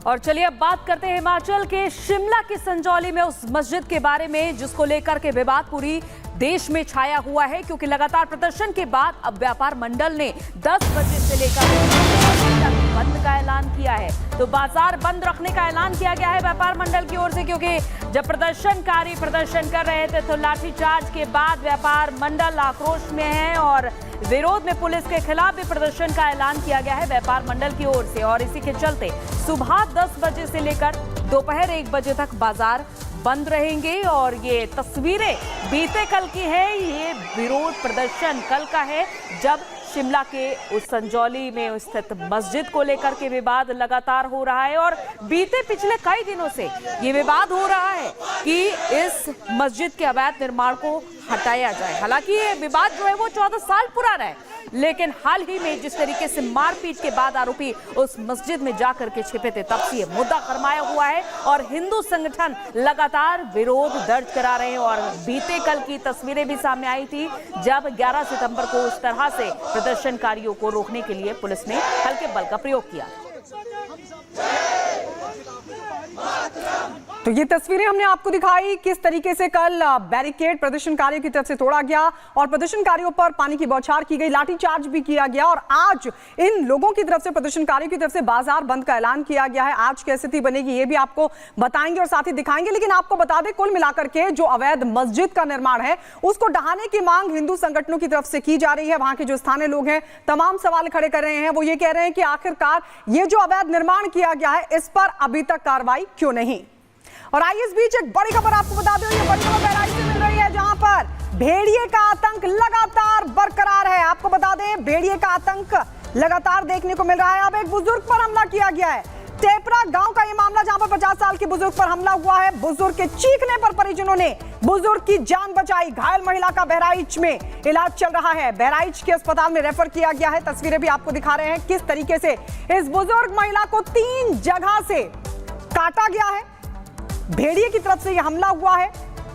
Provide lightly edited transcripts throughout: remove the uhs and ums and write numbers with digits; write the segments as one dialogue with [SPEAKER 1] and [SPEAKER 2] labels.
[SPEAKER 1] और चलिए अब बात करते हैं हिमाचल के शिमला की संजौली में उस मस्जिद के बारे में जिसको लेकर के विवाद पूरी देश में छाया हुआ है, क्योंकि लगातार प्रदर्शन के बाद अब व्यापार मंडल ने 10 बजे से लेकर बंद का ऐलान किया है। तो बाजार बंद रखने का ऐलान किया गया है व्यापार मंडल की ओर से, क्योंकि जब प्रदर्शनकारी प्रदर्शन कर रहे थे तो लाठीचार्ज के बाद व्यापार मंडल आक्रोश में है और विरोध में पुलिस के खिलाफ भी प्रदर्शन का ऐलान किया गया है व्यापार मंडल की ओर से। और इसी के चलते सुबह 10 बजे से लेकर दोपहर 1 बजे तक बाजार बंद रहेंगे। और ये तस्वीरें बीते कल की है, ये विरोध प्रदर्शन कल का है जब शिमला के उस संजौली में स्थित मस्जिद को लेकर के विवाद लगातार हो रहा है। और बीते पिछले कई दिनों से ये विवाद हो रहा है कि इस मस्जिद के अवैध निर्माण को हटाया जाए। हालांकि ये विवाद जो है वो 14 साल पुराना है, लेकिन हाल ही में जिस तरीके से मारपीट के बाद आरोपी उस मस्जिद में जाकर के छिपे थे, तब से ये मुद्दा गरमाया हुआ है और हिंदू संगठन लगातार विरोध दर्ज करा रहे हैं। और बीते कल की तस्वीरें भी सामने आई थी जब 11 सितंबर को उस तरह से प्रदर्शनकारियों को रोकने के लिए पुलिस ने हल्के बल का प्रयोग किया।
[SPEAKER 2] तो ये तस्वीरें हमने आपको दिखाई किस तरीके से कल बैरिकेड प्रदर्शनकारियों की तरफ से तोड़ा गया और प्रदर्शनकारियों पर पानी की बौछार की गई, लाठीचार्ज भी किया गया। और आज इन लोगों की तरफ से, प्रदर्शनकारियों की तरफ से बाजार बंद का ऐलान किया गया है। आज क्या स्थिति बनेगी ये भी आपको बताएंगे और साथ ही दिखाएंगे। लेकिन आपको बता दें, कुल मिलाकर के जो अवैध मस्जिद का निर्माण है उसको ढहाने की मांग हिंदू संगठनों की तरफ से की जा रही है। वहां के जो स्थानीय लोग हैं तमाम सवाल खड़े कर रहे हैं। वो ये कह रहे हैं कि आखिरकार ये जो अवैध निर्माण किया गया है इस पर अभी तक कार्रवाई क्यों नहीं। और आइए इस बीच एक बड़ी खबर आपको बता दें, ये बड़ी खबर बहराइच से मिल रही है जहां पर भेड़िए का आतंक लगातार बरकरार है। आपको बता दें, भेड़िए का आतंक लगातार देखने को मिल रहा है। अब एक बुजुर्ग पर हमला किया गया है, टेपरा गांव का ये मामला जहां पर 50 साल के बुजुर्ग पर हमला हुआ है। बुजुर्ग के चीखने पर परिजनों ने बुजुर्ग की जान बचाई। घायल महिला का बहराइच में इलाज चल रहा है, बहराइच के अस्पताल में रेफर किया गया है। तस्वीरें भी आपको दिखा रहे हैं किस तरीके से इस बुजुर्ग महिला को 3 जगह से काटा गया है, भेड़िए की तरफ से यह हमला हुआ है।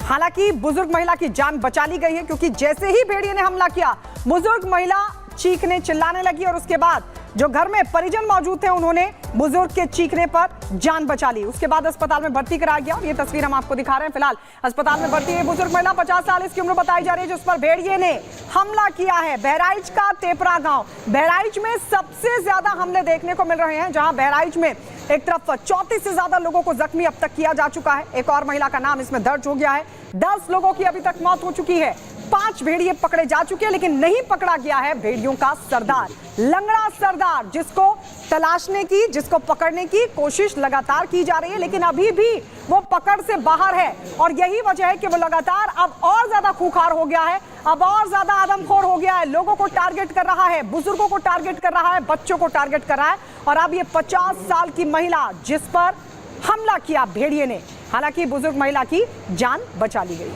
[SPEAKER 2] हालांकि बुजुर्ग महिला की जान बचा ली गई है, क्योंकि जैसे ही भेड़िए ने हमला किया बुजुर्ग महिला चीखने चिल्लाने लगी और उसके बाद जो घर में परिजन मौजूद थे उन्होंने बुजुर्ग के चीखने पर जान बचा ली। उसके बाद अस्पताल में भर्ती कराया गया। ये तस्वीर हम आपको दिखा रहे हैं। फिलहाल अस्पताल में भर्ती है बुजुर्ग महिला, 50 साल इसकी उम्र बताई जा रही है, जिस पर भेड़िए ने हमला किया है। बहराइच का टेपरा गांव, बहराइच में सबसे ज्यादा हमले देखने को मिल रहे हैं, जहां बहराइच में एक तरफ 34 से ज्यादा लोगों को जख्मी अब तक किया जा चुका है। एक और महिला का नाम इसमें दर्ज हो गया है। 10 लोगों की अभी तक मौत हो चुकी है। 5 भेड़िए पकड़े जा चुके हैं, लेकिन नहीं पकड़ा गया है भेड़ियों का सरदार, लंगड़ा सरदार, जिसको तलाशने की, जिसको पकड़ने की कोशिश लगातार की जा रही है, लेकिन अभी भी वो पकड़ से बाहर है। और यही वजह है कि वो लगातार अब और ज्यादा खूंखार हो गया है, अब और ज्यादा आदमखोर हो गया है। लोगों को टारगेट कर रहा है, बुजुर्गों को टारगेट कर रहा है, बच्चों को टारगेट कर रहा है। और अब ये 50 साल की महिला जिस पर हमला किया भेड़िए ने, हालांकि बुजुर्ग महिला की जान बचा ली गई,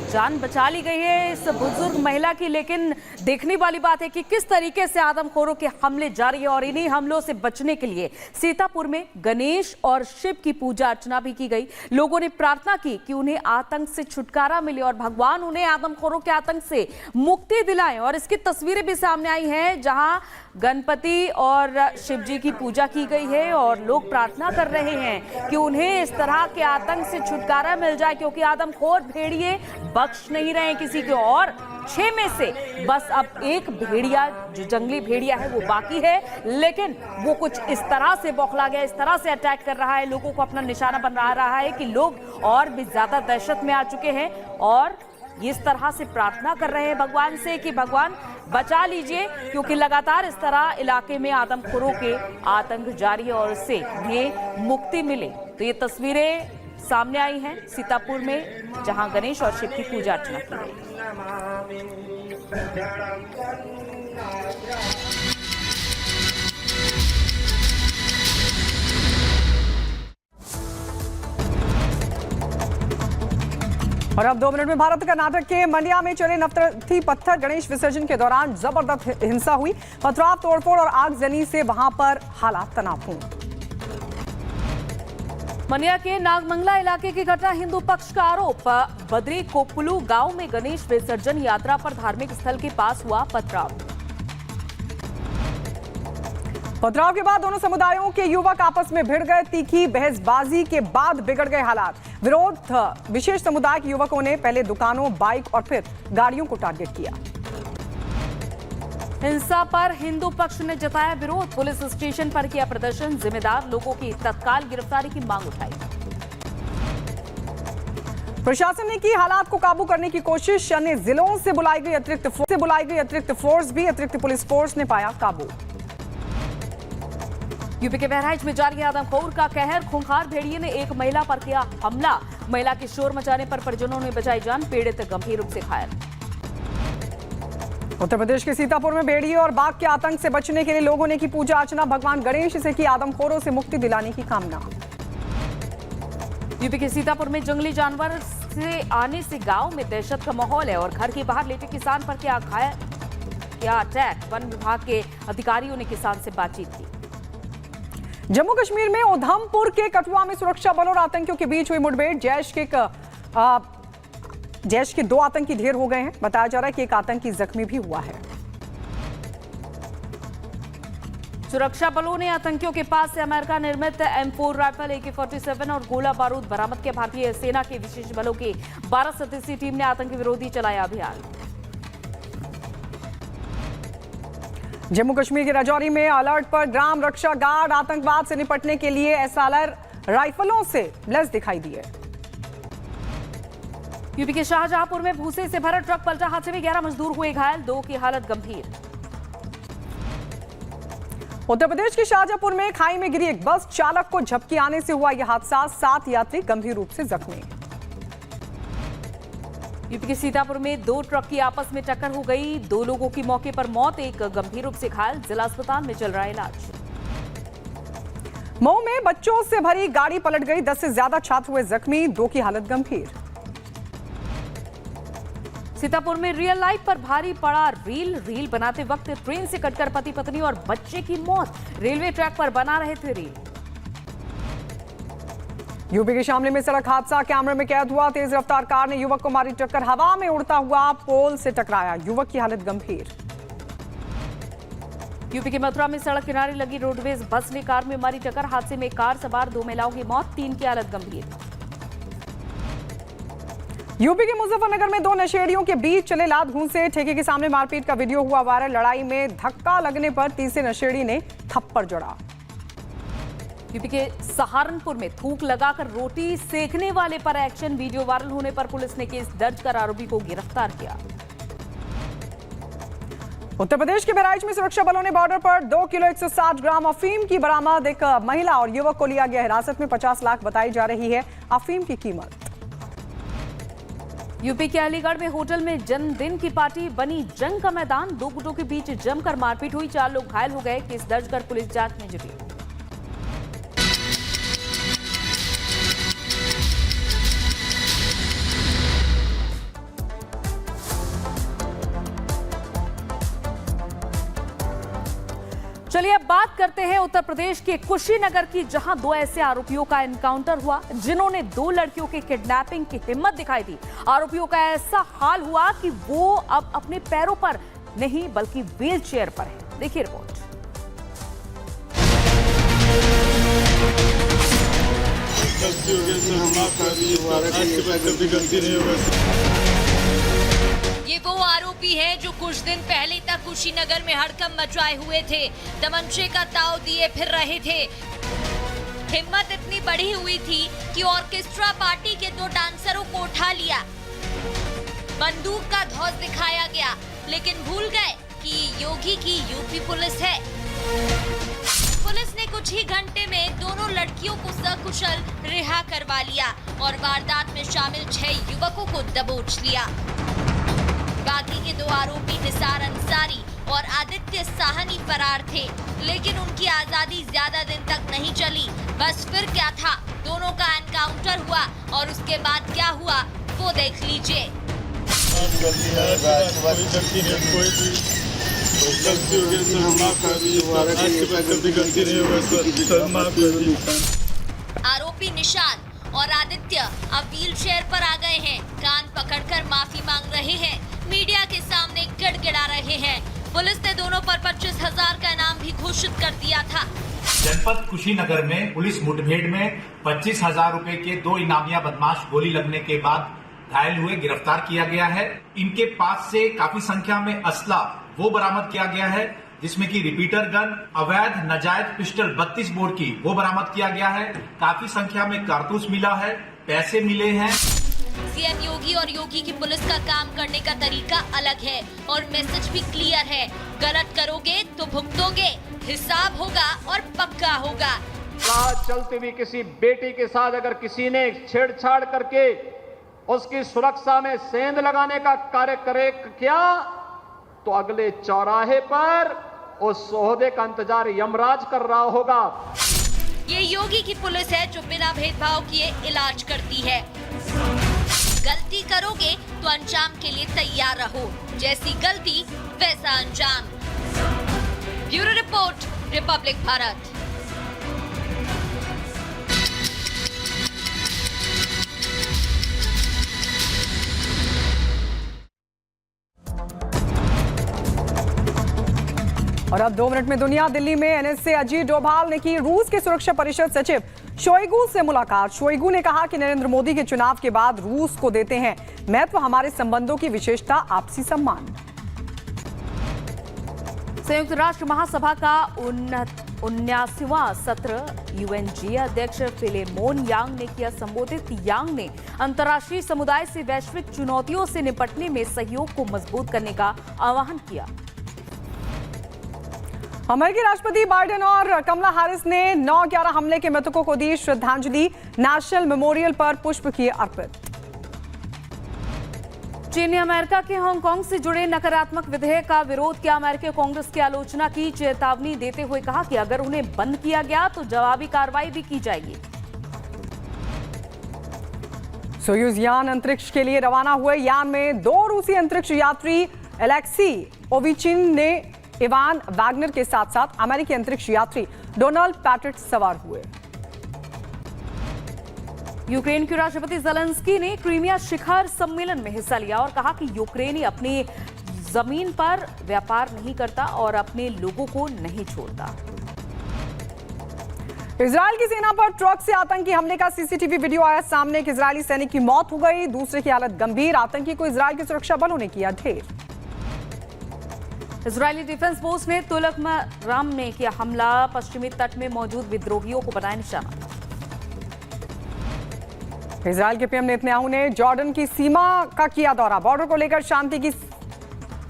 [SPEAKER 1] जान बचा ली गई है इस बुजुर्ग महिला की। लेकिन देखने वाली बात है कि किस तरीके से आदमखोरों के हमले जारी है। और इन्हीं हमलों से बचने के लिए सीतापुर में गणेश और शिव की पूजा अर्चना भी की गई। लोगों ने प्रार्थना की कि उन्हें आतंक से छुटकारा मिले और भगवान उन्हें आदमखोरों के आतंक से मुक्ति दिलाएं। और इसकी तस्वीरें भी सामने आई हैं जहां गणपति और शिव जी की पूजा की गई है और लोग प्रार्थना कर रहे हैं कि उन्हें इस तरह के आतंक से छुटकारा मिल जाए, क्योंकि आदमखोर भेड़िए बख्श नहीं रहे किसी को। और 6 में से बस अब एक भेड़िया, जो जंगली भेड़िया है, वो बाकी है, लेकिन वो कुछ इस तरह से बौखला गया, इस तरह से अटैक कर रहा है, लोगों को अपना निशाना बना रहा है कि लोग और भी ज्यादा दहशत में आ चुके हैं और इस तरह से प्रार्थना कर रहे हैं भगवान से कि भगवान बचा लीजिए, क्योंकि लगातार इस तरह इलाके में आदमखोरों के आतंक जारी है और उससे उन्हें मुक्ति मिले। तो ये तस्वीरें सामने आई हैं सीतापुर में, जहां गणेश और शिव की पूजा अर्चना की गई।
[SPEAKER 2] और अब 2 मिनट में भारत कर्नाटक के मंडिया में चले नवतर्थी पत्थर गणेश विसर्जन के दौरान जबरदस्त हिंसा हुई। पथराव, तोड़फोड़ और आगजनी से वहां पर हालात तनावपूर्ण।
[SPEAKER 1] मंडिया के नागमंगला इलाके की घटना, हिंदू पक्ष का आरोप, बद्री कोपुलू गांव में गणेश विसर्जन यात्रा पर धार्मिक स्थल के पास हुआ पथराव।
[SPEAKER 2] पथराव के बाद दोनों समुदायों के युवक आपस में भिड़ गए। तीखी बहसबाजी के बाद बिगड़ गए हालात। विरोध विशेष समुदाय के युवकों ने पहले दुकानों, बाइक और फिर गाड़ियों को टारगेट किया।
[SPEAKER 1] हिंसा पर हिंदू पक्ष ने जताया विरोध। पुलिस स्टेशन पर किया प्रदर्शन। जिम्मेदार लोगों की तत्काल गिरफ्तारी की मांग उठाई।
[SPEAKER 2] प्रशासन ने की हालात को काबू करने की कोशिश। अन्य जिलों से बुलाई गई अतिरिक्त फोर्स भी अतिरिक्त पुलिस फोर्स ने पाया काबू।
[SPEAKER 1] यूपी के बहराइच में जारी आदमखोर का कहर। खूंखार भेड़िए ने एक महिला पर किया हमला। महिला के शोर मचाने पर परिजनों ने बचाई जान। पीड़ित गंभीर रूप से घायल।
[SPEAKER 2] उत्तर प्रदेश के सीतापुर में भेड़िए और बाघ के आतंक से बचने के लिए लोगों ने की पूजा अर्चना। भगवान गणेश से की आदमखोरों से मुक्ति दिलाने की कामना।
[SPEAKER 1] यूपी के सीतापुर में जंगली जानवर से आने से गांव में दहशत का माहौल है और घर के बाहर लेटे किसान पर किया अटैक। वन विभाग के अधिकारियों ने किसान से बातचीत की।
[SPEAKER 2] जम्मू कश्मीर में उधमपुर के कठुआ में सुरक्षा बलों और आतंकियों के बीच हुई मुठभेड़। जैश के 2 आतंकी ढेर हो गए हैं। बताया जा रहा है कि एक आतंकी जख्मी भी हुआ है।
[SPEAKER 1] सुरक्षा बलों ने आतंकियों के पास से अमेरिका निर्मित M4 राइफल, AK-47 और गोला बारूद बरामद किया। भारतीय सेना के विशेष बलों की 12 सदस्यीय टीम ने आतंकी विरोधी चलाया अभियान।
[SPEAKER 2] जम्मू कश्मीर के राजौरी में अलर्ट पर ग्राम रक्षा गार्ड। आतंकवाद से निपटने के लिए SLR राइफलों से लैस दिखाई दिए।
[SPEAKER 1] यूपी के शाहजहांपुर में भूसे से भरा ट्रक पलटा। हादसे में 11 मजदूर हुए घायल। 2 की हालत गंभीर।
[SPEAKER 2] उत्तर प्रदेश के शाहजहांपुर में खाई में गिरी एक बस। चालक को झपकी आने से हुआ यह हादसा। 7 यात्री गंभीर रूप से जख्मी।
[SPEAKER 1] यूपी के सीतापुर में 2 ट्रक की आपस में टक्कर हो गई। 2 लोगों की मौके पर मौत, एक गंभीर रूप से घायल। जिला अस्पताल में चल रहा है इलाज।
[SPEAKER 2] मऊ में बच्चों से भरी गाड़ी पलट गई। 10 से ज्यादा छात्र हुए जख्मी। 2 की हालत गंभीर।
[SPEAKER 1] सीतापुर में रियल लाइफ पर भारी पड़ा रील बनाते वक्त ट्रेन से कटकर पति पत्नी और बच्चे की मौत। रेलवे ट्रैक पर बना रहे थे रील।
[SPEAKER 2] यूपी के शामली में सड़क हादसा कैमरे में कैद हुआ। तेज रफ्तार कार ने युवक को मारी टक्कर। हवा में उड़ता हुआ पोल से टकराया। युवक की हालत गंभीर।
[SPEAKER 1] यूपी के मथुरा में सड़क किनारे लगी रोडवेज बस ने कार में मारी टक्कर। हादसे में कार सवार 2 महिलाओं की मौत, 3 की हालत गंभीर।
[SPEAKER 2] यूपी के मुजफ्फरनगर में 2 नशेड़ियों के बीच चले लात घूंसे। ठेके के सामने मारपीट का वीडियो हुआ वायरल। लड़ाई में धक्का लगने पर तीसरे नशेड़ी ने थप्पड़ जड़ा।
[SPEAKER 1] यूपी के सहारनपुर में थूक लगाकर रोटी सेकने वाले पर एक्शन। वीडियो वायरल होने पर पुलिस ने केस दर्ज कर आरोपी को गिरफ्तार किया।
[SPEAKER 2] उत्तर प्रदेश के बहराइच में सुरक्षा बलों ने बॉर्डर पर 2 किलो 160 ग्राम अफीम की बरामद। एक महिला और युवक को लिया गया हिरासत में। 50 लाख बताई जा रही है अफीम की कीमत।
[SPEAKER 1] यूपी के अलीगढ़ में होटल में जन्मदिन की पार्टी बनी जंग का मैदान। 2 गुटों के बीच जमकर मारपीट हुई। 4 लोग घायल हो गए। केस दर्ज कर पुलिस जांच में जुटी। चलिए अब बात करते हैं उत्तर प्रदेश के कुशीनगर की, जहां 2 ऐसे आरोपियों का एनकाउंटर हुआ जिन्होंने 2 लड़कियों के किडनैपिंग की हिम्मत दिखाई थी। आरोपियों का ऐसा हाल हुआ कि वो अब अपने पैरों पर नहीं बल्कि व्हील चेयर पर है। देखिए रिपोर्ट।
[SPEAKER 3] ये वो आरोपी हैं जो कुछ दिन पहले तक कुशीनगर में हड़कंप मचाए हुए थे। तमंचे का ताव दिए फिर रहे थे। हिम्मत इतनी बढ़ी हुई थी कि ऑर्केस्ट्रा पार्टी के 2 डांसरों को उठा लिया। बंदूक का धौस दिखाया गया, लेकिन भूल गए कि योगी की यूपी पुलिस है। पुलिस ने कुछ ही घंटे में दोनों लड़कियों को सकुशल रिहा करवा लिया और वारदात में शामिल 6 युवकों को दबोच लिया। बाकी के 2 आरोपी निसार अंसारी और आदित्य साहनी फरार थे, लेकिन उनकी आजादी ज्यादा दिन तक नहीं चली। बस फिर क्या था, दोनों का एनकाउंटर हुआ और उसके बाद क्या हुआ वो देख लीजिए। आरोपी निशाद और आदित्य अब व्हील चेयर पर आ गए हैं। कान पकड़कर माफी मांग रहे हैं। मीडिया के सामने गिड़गिड़ा रहे हैं। पुलिस ने दोनों पर 25,000 का इनाम भी घोषित कर दिया था।
[SPEAKER 4] जनपद कुशीनगर में पुलिस मुठभेड़ में 25,000 रुपए के 2 इनामिया बदमाश गोली लगने के बाद घायल हुए गिरफ्तार किया गया है। इनके पास से काफी संख्या में असला वो बरामद किया गया है जिसमें कि रिपीटर गन, अवैध नाजायज पिस्टल 32 बोर की वो बरामद किया गया है। काफी संख्या में कारतूस मिला है, पैसे मिले हैं।
[SPEAKER 3] सीएम योगी और योगी की पुलिस का काम करने का तरीका अलग है और मैसेज भी क्लियर है। गलत करोगे तो भुगतोगे, हिसाब होगा और पक्का होगा।
[SPEAKER 5] राह चलती हुई किसी बेटी के साथ अगर किसी ने छेड़छाड़ करके उसकी सुरक्षा में सेंध लगाने का कार्य करे क्या, तो अगले चौराहे पर उस ओहदे का इंतजार यमराज कर रहा होगा।
[SPEAKER 3] ये योगी की पुलिस है जो बिना भेदभाव किए इलाज करती है। गलती करोगे तो अंजाम के लिए तैयार रहो, जैसी गलती वैसा अंजाम। Bureau report, Republic Bharat.
[SPEAKER 2] और अब 2 मिनट में दुनिया। दिल्ली में एनएसए अजीत डोभाल ने की रूस के सुरक्षा परिषद सचिव शोइगु से मुलाकात। शोइगु ने कहा कि नरेंद्र मोदी के चुनाव के बाद रूस को देते हैं महत्व हमारे संबंधों की विशेषता, आपसी सम्मान।
[SPEAKER 1] संयुक्त राष्ट्र महासभा का 79वां सत्र यूएनजी अध्यक्ष फिलेमोन यांग ने किया संबोधित। यांग ने अंतर्राष्ट्रीय समुदाय से वैश्विक चुनौतियों से निपटने में सहयोग को मजबूत करने का आह्वान किया।
[SPEAKER 2] अमेरिकी राष्ट्रपति बाइडेन और कमला हैरिस ने 9/11 हमले के मृतकों को दी श्रद्धांजलि। नेशनल मेमोरियल पर पुष्प किए अर्पित।
[SPEAKER 1] चीन ने अमेरिका के हांगकांग से जुड़े नकारात्मक विधेयक का विरोध किया। अमेरिकी कांग्रेस की आलोचना की, चेतावनी देते हुए कहा कि अगर उन्हें बंद किया गया तो जवाबी कार्रवाई भी की जाएगी।
[SPEAKER 2] सोयूज यान अंतरिक्ष के लिए रवाना हुए। यान में 2 रूसी अंतरिक्ष यात्री एलेक्सी ओविचिन ने इवान वैगनर के साथ साथ अमेरिकी अंतरिक्ष यात्री डोनाल्ड पैट्रिट सवार हुए।
[SPEAKER 1] यूक्रेन के राष्ट्रपति ज़ेलेंस्की ने क्रीमिया शिखर सम्मेलन में हिस्सा लिया और कहा कि यूक्रेनी अपनी जमीन पर व्यापार नहीं करता और अपने लोगों को नहीं छोड़ता।
[SPEAKER 2] इजरायल की सेना पर ट्रक से आतंकी हमले का सीसीटीवी वीडियो आया सामने। एक इजरायली सैनिक की मौत हो गई, दूसरे की हालत गंभीर। आतंकी को इजरायल के सुरक्षा बलों ने किया ढेर।
[SPEAKER 1] इजरायली डिफेंस फोर्स ने तुलकमराम में किया हमला, पश्चिमी तट में मौजूद विद्रोहियों को बनाया निशाना।
[SPEAKER 2] इजरायल के पीएम नेतन्याहू ने जॉर्डन की सीमा का किया दौरा। बॉर्डर को लेकर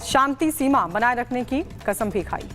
[SPEAKER 2] शांति सीमा बनाए रखने की कसम भी खाई।